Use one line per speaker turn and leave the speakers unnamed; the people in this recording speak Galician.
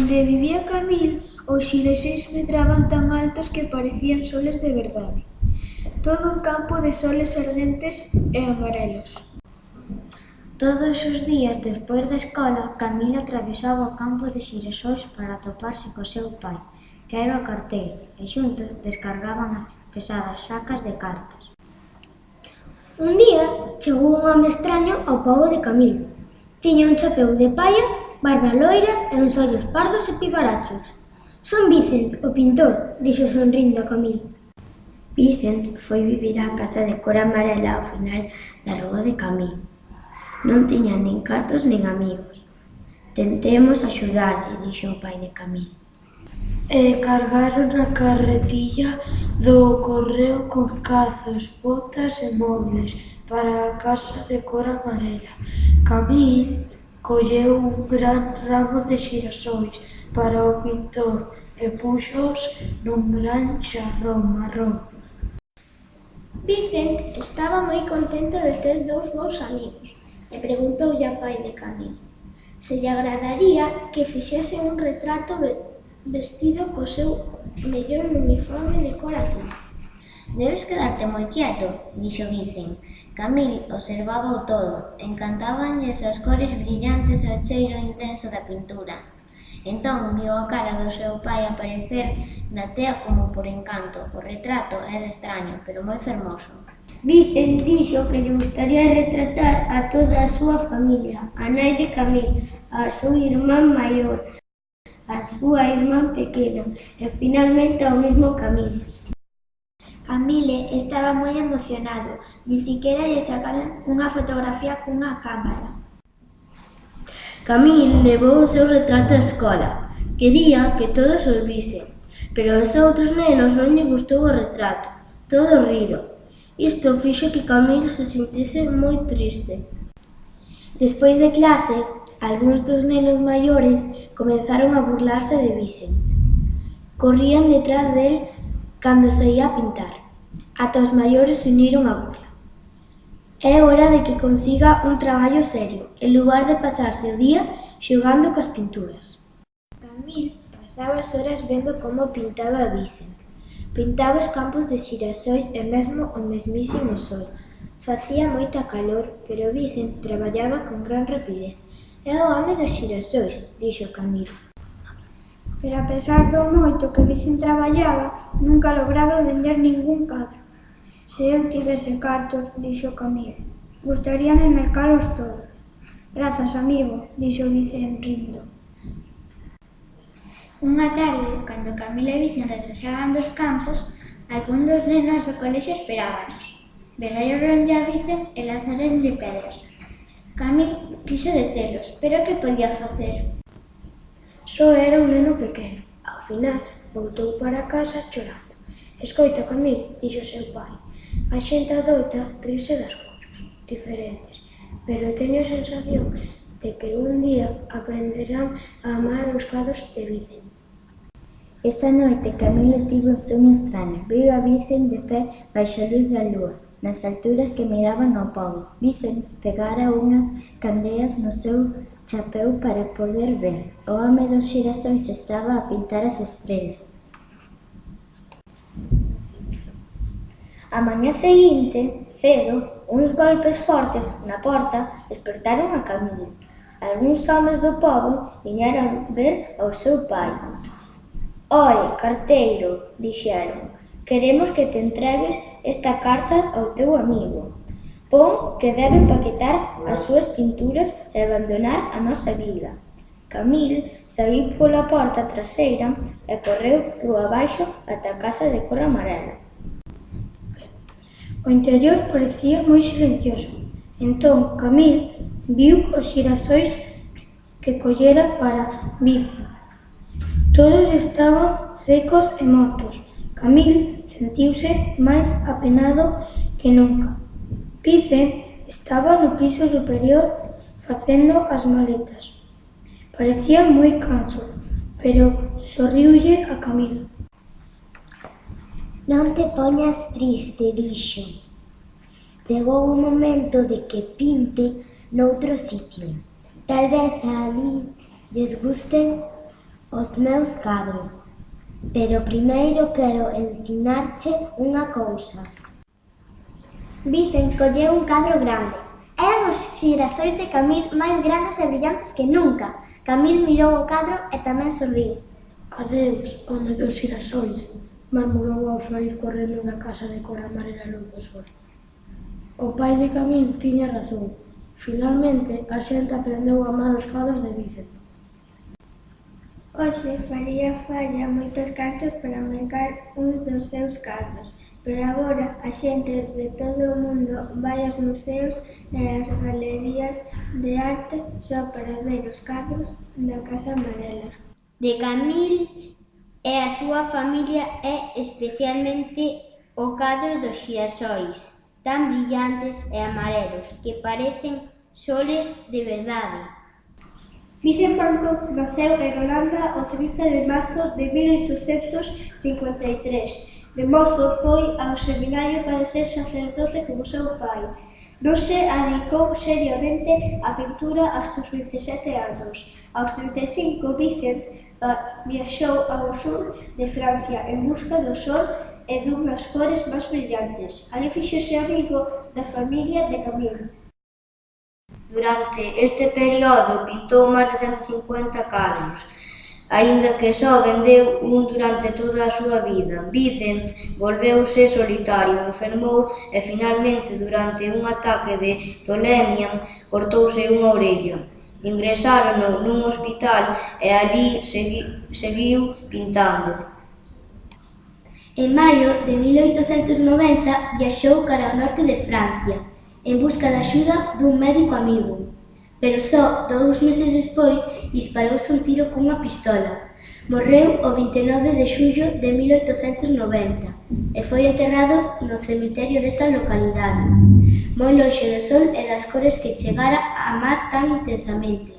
Onde vivía Camil, os xirasois medraban tan altos que parecían soles de verdade. Todo un campo de soles ardentes e amarelos.
Todos os días, despois da escola, Camil atravesaba o campo de xirasois para atoparse co seu pai, que era o carteiro, e xuntos descargaban as pesadas sacas de cartas.
Un día chegou un home extraño ao pobo de Camil. Tiña un chapeu de palla, barba loira e uns ollos pardos e pibarachos. Son Vicent, o pintor, dixo sonrindo a Camil.
Vicent foi vivir á casa de cor amarela ao final da rúa de Camil. Non tiña nin cartos nin amigos. Tentemos axudarlle, dixo o pai de Camil.
E cargaron a carretilla do correo con cazos, botas e mobles para a casa de cor amarela. Camil colleu un gran ramo de xirasois para o pintor e púxoos nun gran xarrón marrón.
Vicent estaba moi contento de ter dous bons amigos e preguntoulle ao pai de Camil se lle agradaría que fixese un retrato vestido co seu mellor uniforme de cor azul.
Debes quedarte moi quieto, dixo Vicent. Camil observaba todo, encantábanlles as cores brillantes e o cheiro intenso da pintura. Entón viu a cara do seu pai aparecer na tea como por encanto. O retrato era extraño, pero moi fermoso.
Vicent dixo que lle gustaría retratar a toda a súa familia, a nai de Camil, a súa irmán maior, a súa irmán pequena e finalmente ao mesmo Camil. Camille estaba moi emocionado, ni siquiera lle sacaron unha fotografía cunha cámara.
Camil levou o seu retrato á escola. Quería que todos o visen, pero aos outros nenos non lle gustou o retrato. Todos riron. Isto fixo que Camil se sentise moi triste.
Despois de clase, algúns dos nenos maiores comenzaron a burlarse de Vicent. Corrían detrás del cando saía a pintar. Ata os maiores se uniron a burla. É hora de que consiga un traballo serio, en lugar de pasarse o día xogando coas pinturas. Camil pasaba as horas vendo como pintaba Vicent. Pintaba os campos de xirasois e mesmo o mesmísimo sol. Facía moita calor, pero Vicent traballaba con gran rapidez. É o home dos xirasois, dixo Camil. Pero a pesar do moito que Vicent traballaba, nunca lograba vender ningún cadro. Se eu tivese cartos, dixo Camil, gustaríame mercalos todos. Grazas, amigo, dixo Vicent rindo.
Unha tarde, cando Camil e Vicent regresaban dos campos, algún dos nenos do colexio esperábanos. Berraronlle a Vicent e lanzaronlle pedras. Camil quixo detelos, pero que podía facer?
Só era un neno pequeno. Ao final, voltou para casa chorando. Escoita, Camil, dixo seu pai, a xente adoita rirse das cousas diferentes, pero teño a sensación de que un día aprenderán a amar os cadros de Vicent.
Esa noite, Camilo tivo un soño extraño. Viu a Vicent de pé baixo a luz da lúa, nas alturas que miraban ao pobo. Vicent pegara unhas candeas no seu chapeu para poder ver. O home dos xirasois estaba a pintar as estrelas. A mañá seguinte, cedo, uns golpes fortes na porta despertaron a Camilo. Algúns homes do pobo viñeron ver ao seu pai. «Oi, carteiro», dixeron, «queremos que te entregues esta carta ao teu amigo. Pon que debe empaquetar as súas pinturas e abandonar a nosa vila». Camil saiu pola porta traseira e correu rúa abaixo ata a casa de cor amarela.
O interior parecía moi silencioso. Entón, Camil viu os xirasois que collera para Vicent. Todos estaban secos e mortos. Camil sentiuse máis apenado que nunca. Vicent estaba no piso superior facendo as maletas. Parecía moi canso, pero sorriulle a Camil.
Non te poñas triste, dixo. Chegou o momento de que pinte noutro sitio. Tal vez ali lles gusten
os meus cadros. Pero primeiro quero ensinarche unha cousa. Vicent colleu un cadro grande. Eran os xirasóis de Camille máis grandes e brillantes que nunca. Camille mirou o cadro e tamén sorriu.
Adeus, home dos xirasóis, murmurou ao saír correndo da casa de cor amarela e luz do sol. O pai de Camille tiña razón. Finalmente, a xente aprendeu a amar os cadros de Vicent.
Hoxe faría falla moitos cartos para mercar uns dos seus cadros, pero agora a xente de todo o mundo vai aos museos e ás galerías de arte só para ver os cadros da Casa Amarela.
De Camille e a súa familia e especialmente o cadro dos xirasóis, tan brillantes e amarelos que parecen soles de verdade.
Vicent van Gogh naceu en Holanda o 13 de marzo de 1853. De mozo foi ao seminario para ser sacerdote como seu pai. Non se adicou seriamente á pintura hasta os 27 anos. Aos 35, Vicent viaxou ao sur de Francia en busca do sol e dunhas cores máis brillantes. Ali fíxose amigo da familia de Camille.
Durante este período pintou máis de 150 cadros, aínda que só vendeu un durante toda a súa vida. Vicent volveuse solitario, enfermou e finalmente durante un ataque de tolemia cortouse unha orella. Ingresárono nun hospital e alí seguiu pintando.
En maio de 1890 viaxou cara ao norte de Francia, en busca de axuda dun médico amigo. Pero só 2 meses despois disparouse un tiro cunha pistola. Morreu o 29 de xullo de 1890 e foi enterrado no cemiterio desa localidade, moi lonxe do sol e das cores que chegara a amar tan intensamente.